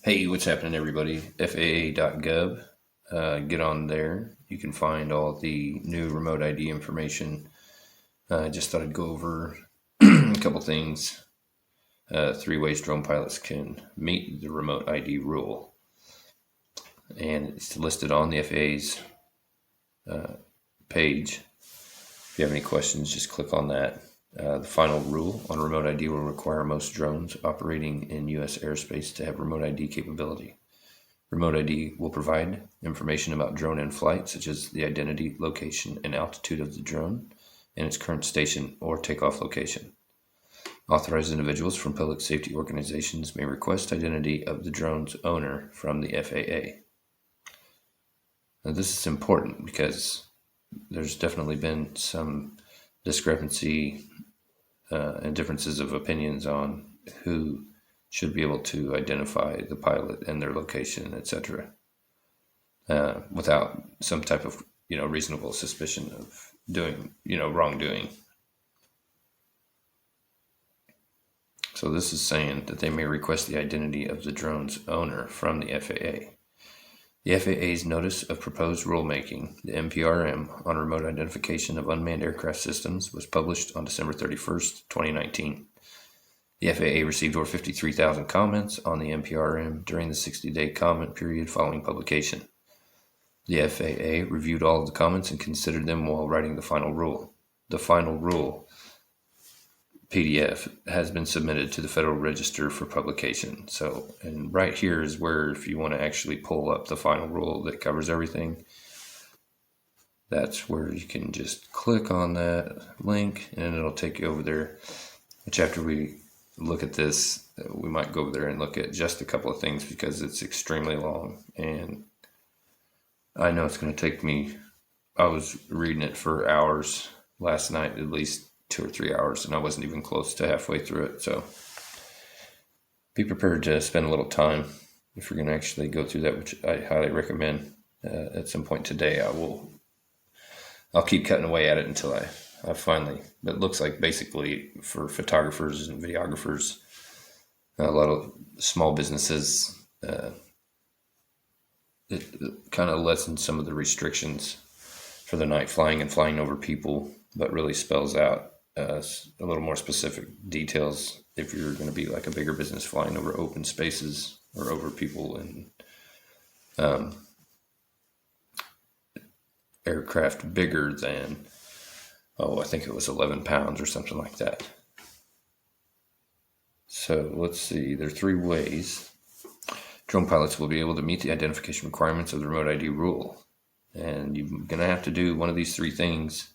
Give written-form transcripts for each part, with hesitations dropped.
Hey, what's happening, everybody? FAA.gov. Get on there. You can find all the new remote ID information. I just thought I'd go over a couple things. 3 ways drone pilots can meet the remote ID rule. And it's listed on the FAA's page. If you have any questions, just click on that. The final rule on remote ID will require most drones operating in U.S. airspace to have remote ID capability. Remote ID will provide information about drone in flight, such as the identity, location, and altitude of the drone and its current station or takeoff location. Authorized individuals from public safety organizations may request identity of the drone's owner from the FAA. Now, this is important because there's definitely been some discrepancy and differences of opinions on who should be able to identify the pilot and their location, etc., without some type of reasonable suspicion of doing wrongdoing. So this is saying that they may request the identity of the drone's owner from the FAA. The FAA's Notice of Proposed Rulemaking, the NPRM, on remote identification of unmanned aircraft systems was published on December 31st, 2019. The FAA received over 53,000 comments on the NPRM during the 60-day comment period following publication. The FAA reviewed all of the comments and considered them while writing the final rule. The final rule PDF has been submitted to the Federal Register for publication. So, and right here is where, if you want to actually pull up the final rule that covers everything, that's where you can just click on that link and it'll take you over there, which after we look at this, we might go over there and look at just a couple of things because it's extremely long. And I know it's going to take me, I was reading it for hours last night, at least 2 or 3 hours, and I wasn't even close to halfway through it. So be prepared to spend a little time if you're going to actually go through that, which I highly recommend. At some point today, I'll keep cutting away at it until I finally, it looks like basically for photographers and videographers, a lot of small businesses, it kind of lessens some of the restrictions for the night flying and flying over people, but really spells out a little more specific details if you're going to be like a bigger business flying over open spaces or over people in aircraft bigger than, I think it was 11 pounds or something like that. So let's see, there are 3 ways drone pilots will be able to meet the identification requirements of the remote ID rule. And you're going to have to do one of these 3 things.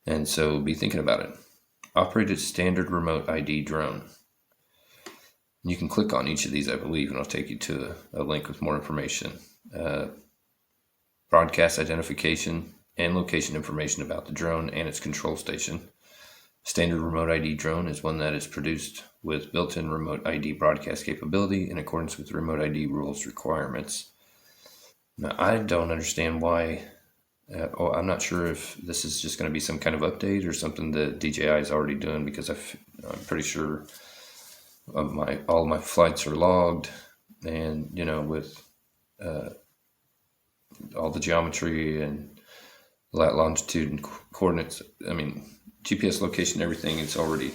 And so be thinking about it. Operate a standard remote ID drone. You can click on each of these, I believe, and it'll take you to a link with more information. Broadcast identification and location information about the drone and its control station. Standard remote ID drone is one that is produced with built-in remote ID broadcast capability in accordance with remote ID rules requirements. Now, I don't understand why. I'm not sure if this is just going to be some kind of update or something that DJI is already doing, because I'm pretty sure all my flights are logged, and with all the geometry and longitude and coordinates, GPS location, everything is already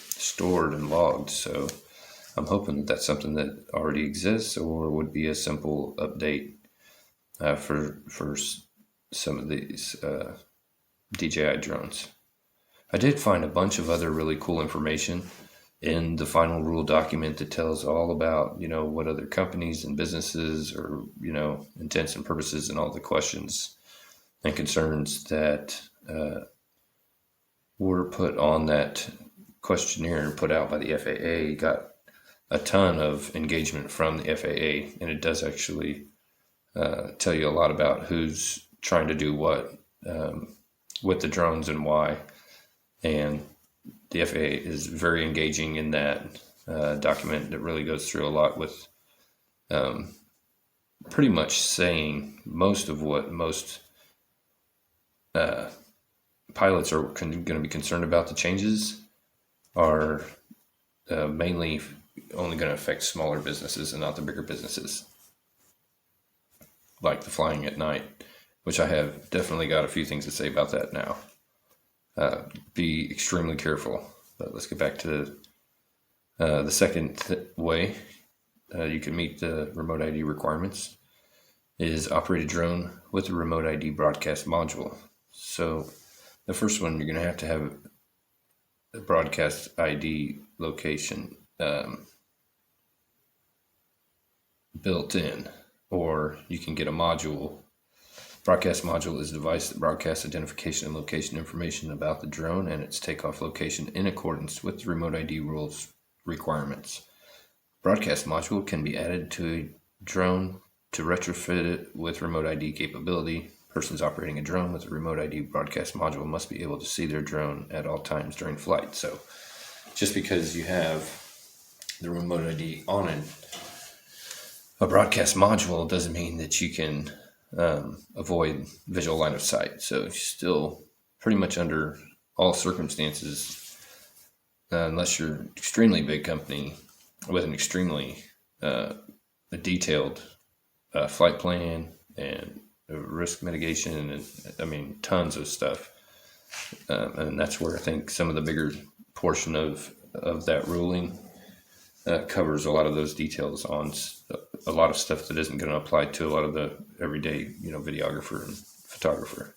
stored and logged. So I'm hoping that that's something that already exists or would be a simple update for some of these DJI drones. I did find a bunch of other really cool information in the final rule document that tells all about, what other companies and businesses or, intents and purposes and all the questions and concerns that were put on that questionnaire and put out by the FAA. Got a ton of engagement from the FAA, and it does actually tell you a lot about who's trying to do what with the drones and why. And the FAA is very engaging in that document that really goes through a lot with pretty much saying most of what most pilots are going to be concerned about. The changes are mainly only going to affect smaller businesses and not the bigger businesses, like the flying at night, which I have definitely got a few things to say about that now. Be extremely careful. But let's get back to the second way you can meet the remote ID requirements is operate a drone with a remote ID broadcast module. So the first one, you're going to have the broadcast ID location built in, or you can get a module. Broadcast module is a device that broadcasts identification and location information about the drone and its takeoff location in accordance with the remote ID rules requirements. Broadcast module can be added to a drone to retrofit it with remote ID capability. Persons operating a drone with a remote ID broadcast module must be able to see their drone at all times during flight. So just because you have the remote ID on a broadcast module doesn't mean that you can avoid visual line of sight. So you're still pretty much under all circumstances, unless you're an extremely big company with an extremely detailed flight plan and risk mitigation, and I mean tons of stuff. And that's where I think some of the bigger portion of that ruling covers a lot of those details on a lot of stuff that isn't going to apply to a lot of the everyday, videographer and photographer.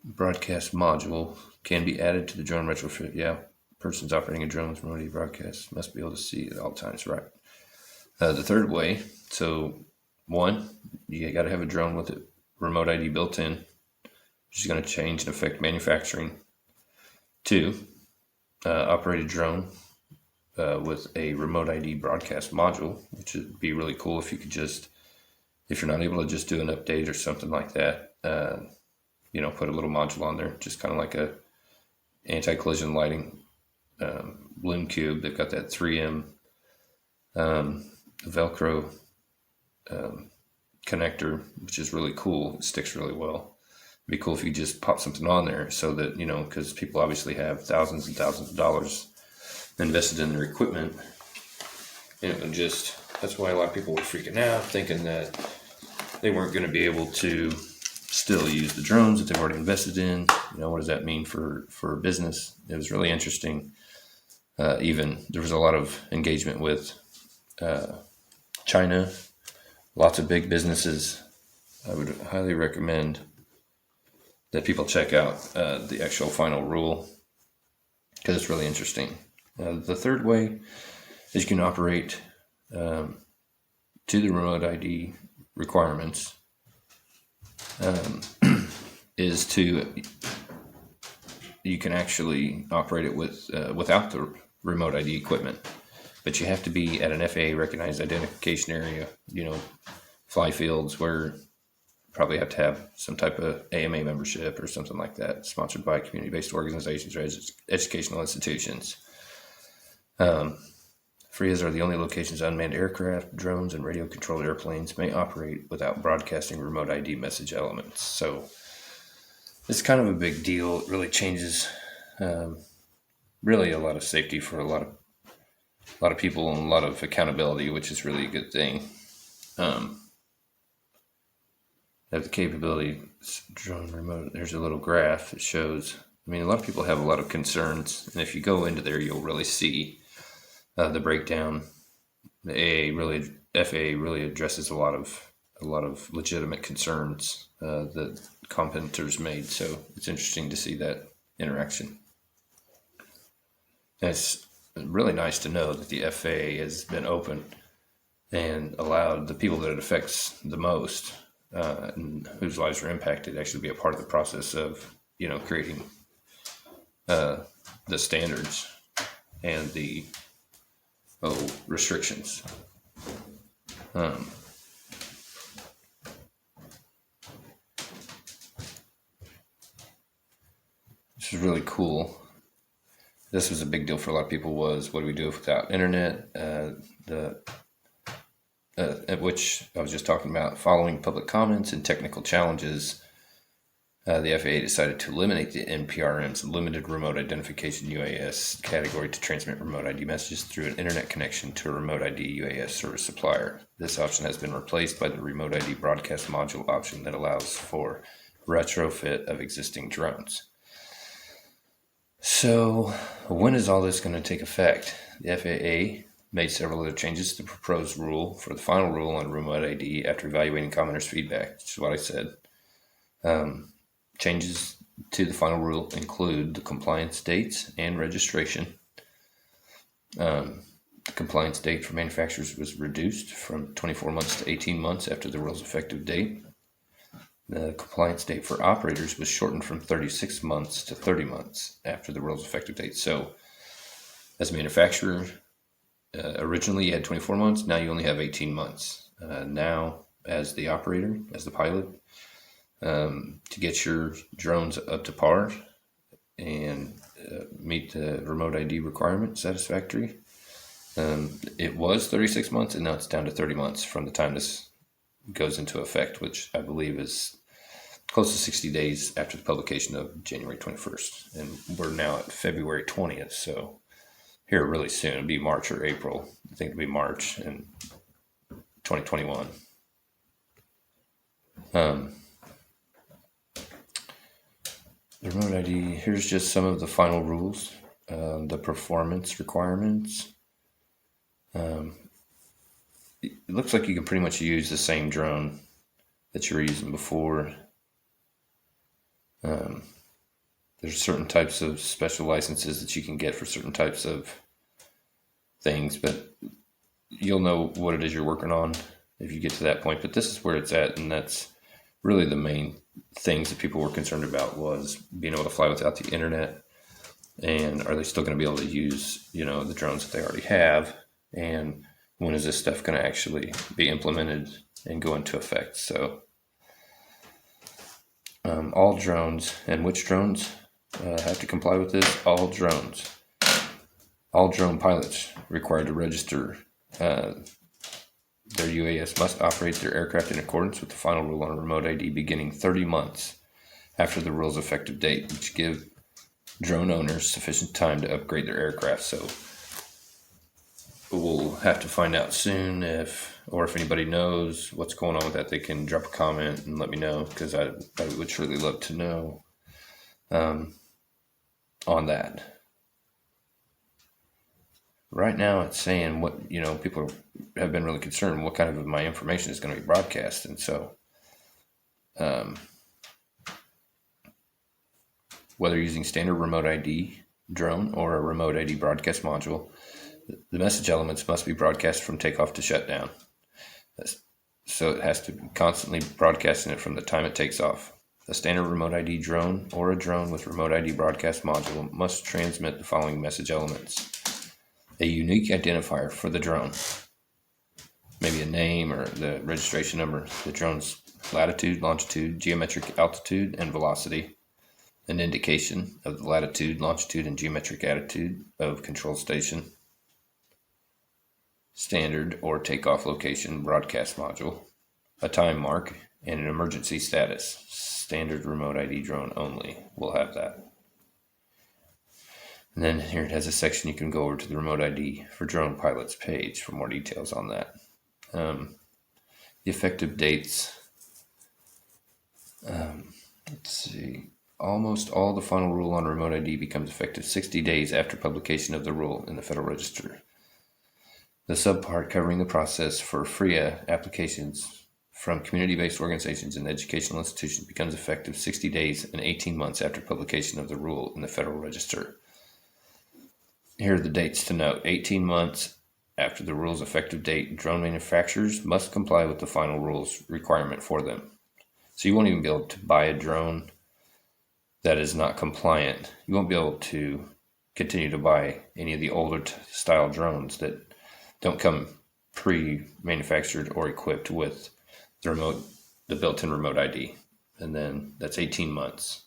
Broadcast module can be added to the drone retrofit. Yeah, persons operating a drone with remote ID broadcast must be able to see at all times. Right. The third way. So, one, you got to have a drone with a remote ID built in, which is going to change and affect manufacturing. Two, operate a drone with a remote ID broadcast module, which would be really cool if you could if you're not able to just do an update or something like that, put a little module on there, just kind of like a anti-collision lighting bloom cube. They've got that 3M Velcro connector, which is really cool. It sticks really well. It'd be cool if you just pop something on there so that, because people obviously have thousands and thousands of dollars invested in their equipment. And that's why a lot of people were freaking out, thinking that they weren't going to be able to still use the drones that they've already invested in. What does that mean for a business? It was really interesting. Even there was a lot of engagement with China, lots of big businesses. I would highly recommend that people check out the actual final rule, because it's really interesting. The third way is you can operate to the remote ID requirements you can actually operate it without the remote ID equipment, but you have to be at an FAA recognized identification area, fly fields where you probably have to have some type of AMA membership or something like that, sponsored by community-based organizations or educational institutions. FRIAs are the only locations unmanned aircraft, drones, and radio-controlled airplanes may operate without broadcasting remote ID message elements. So it's kind of a big deal. It really changes really a lot of safety for a lot of people and a lot of accountability, which is really a good thing. Have the capability drone remote. There's a little graph that shows. A lot of people have a lot of concerns, and if you go into there, you'll really see the breakdown. The FAA really addresses a lot of legitimate concerns that commenters made. So it's interesting to see that interaction. And it's really nice to know that the FAA has been open and allowed the people that it affects the most and whose lives are impacted actually be a part of the process of, creating the standards and the restrictions. This is really cool. This was a big deal for a lot of people. Was what do we do without internet? Which I was just talking about, following public comments and technical challenges. The FAA decided to eliminate the NPRM's Limited Remote Identification UAS category to transmit remote ID messages through an internet connection to a remote ID UAS service supplier. This option has been replaced by the Remote ID Broadcast Module option that allows for retrofit of existing drones. So, when is all this going to take effect? The FAA made several other changes to the proposed rule for the final rule on remote ID after evaluating commenters' feedback, which is what I said. Changes to the final rule include the compliance dates and registration. The compliance date for manufacturers was reduced from 24 months to 18 months after the rule's effective date. The compliance date for operators was shortened from 36 months to 30 months after the rule's effective date. So, as a manufacturer, originally you had 24 months, now you only have 18 months. Now, as the operator, as the pilot, to get your drones up to par and meet the remote ID requirement satisfactory. It was 36 months, and now it's down to 30 months from the time this goes into effect, which I believe is close to 60 days after the publication of January 21st. And we're now at February 20th, so here really soon. It'll be March or April. I think it'll be March in 2021. The remote ID, here's just some of the final rules, the performance requirements. It looks like you can pretty much use the same drone that you were using before. There's certain types of special licenses that you can get for certain types of things, but you'll know what it is you're working on if you get to that point. But this is where it's at, and that's really the main things that people were concerned about, was being able to fly without the internet, and are they still going to be able to use, the drones that they already have, and when is this stuff going to actually be implemented and go into effect. So all drones, and which drones have to comply with this? All drones. All drone pilots required to register their UAS must operate their aircraft in accordance with the final rule on remote ID beginning 30 months after the rule's effective date, which give drone owners sufficient time to upgrade their aircraft. So we'll have to find out soon if anybody knows what's going on with that, they can drop a comment and let me know, because I would truly love to know on that. Right now it's saying what, people have been really concerned, what kind of my information is going to be broadcast. And so, whether using standard remote ID drone or a remote ID broadcast module, the message elements must be broadcast from takeoff to shutdown. So it has to be constantly broadcasting it from the time it takes off. A standard remote ID drone or a drone with remote ID broadcast module must transmit the following message elements: a unique identifier for the drone, maybe a name or the registration number, the drone's latitude, longitude, geometric altitude, and velocity, an indication of the latitude, longitude, and geometric attitude of control station, standard or takeoff location broadcast module, a time mark, and an emergency status. Standard remote ID drone only will have that. And then here it has a section you can go over to the remote ID for drone pilots page for more details on that. The effective dates. Let's see. Almost all the final rule on remote ID becomes effective 60 days after publication of the rule in the Federal Register. The subpart covering the process for FRIA applications from community-based organizations and educational institutions becomes effective 60 days and 18 months after publication of the rule in the Federal Register. Here are the dates to note. 18 months after the rule's effective date, drone manufacturers must comply with the final rule's requirement for them. So you won't even be able to buy a drone that is not compliant. You won't be able to continue to buy any of the older style drones that don't come pre-manufactured or equipped with the built-in remote ID. And then that's 18 months.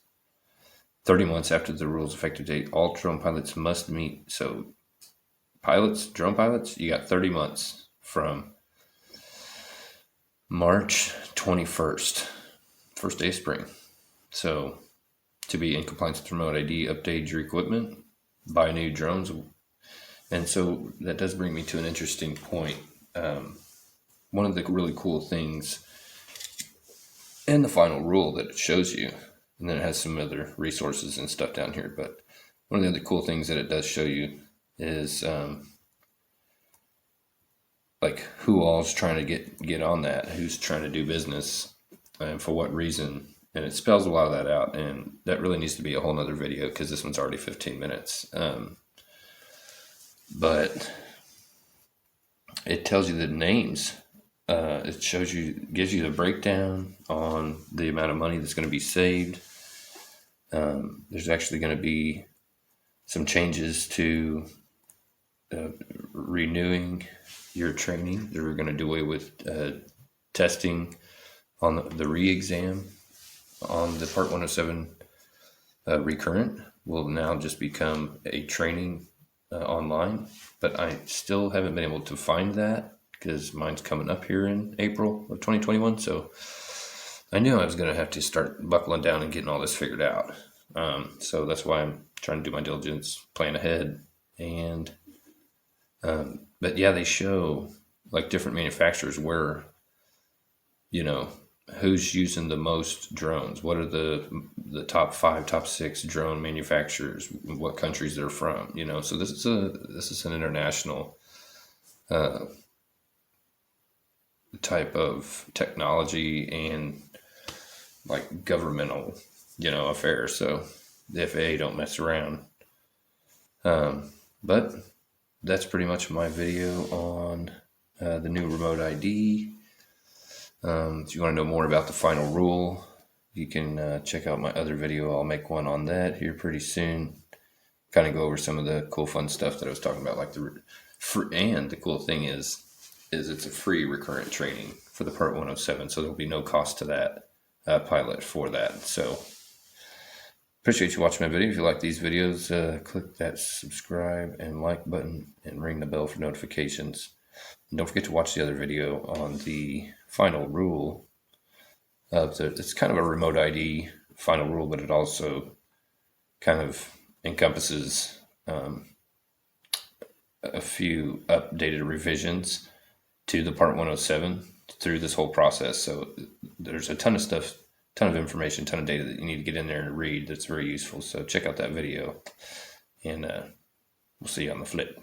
30 months after the rule's effective date, all drone pilots must meet. So drone pilots, you got 30 months from March 21st, first day of spring. So to be in compliance with remote ID, update your equipment, buy new drones. And so that does bring me to an interesting point. One of the really cool things in the final rule that it shows you, and then it has some other resources and stuff down here, but one of the other cool things that it does show you is like who all's trying to get on that, who's trying to do business, and for what reason. And it spells a lot of that out, and that really needs to be a whole nother video because this one's already 15 minutes. But it tells you the names. It shows you, gives you the breakdown on the amount of money that's going to be saved. There's actually going to be some changes to renewing your training. They're going to do away with testing on the re-exam on the Part 107 recurrent will now just become a training online. But I still haven't been able to find that because mine's coming up here in April of 2021. So I knew I was going to have to start buckling down and getting all this figured out. So that's why I'm trying to do my diligence, plan ahead. And but yeah, they show like different manufacturers where, you know, who's using the most drones, what are the top 5, top 6 drone manufacturers, what countries they're from, you know. So this is an international type of technology and like governmental, you know, affair. So the FAA don't mess around. But that's pretty much my video on the new remote ID. If you want to know more about the final rule, you can check out my other video. I'll make one on that here pretty soon. Kind of go over some of the cool, fun stuff that I was talking about, like and the cool thing is it's a free recurrent training for the Part 107, so there'll be no cost to that pilot for that. So appreciate you watching my video. If you like these videos, click that subscribe and like button and ring the bell for notifications. And don't forget to watch the other video on the final rule. It's kind of a remote ID final rule, but it also kind of encompasses a few updated revisions to the Part 107 through this whole process. So there's a ton of stuff, ton of information, ton of data that you need to get in there and read that's very useful. So check out that video, and we'll see you on the flip.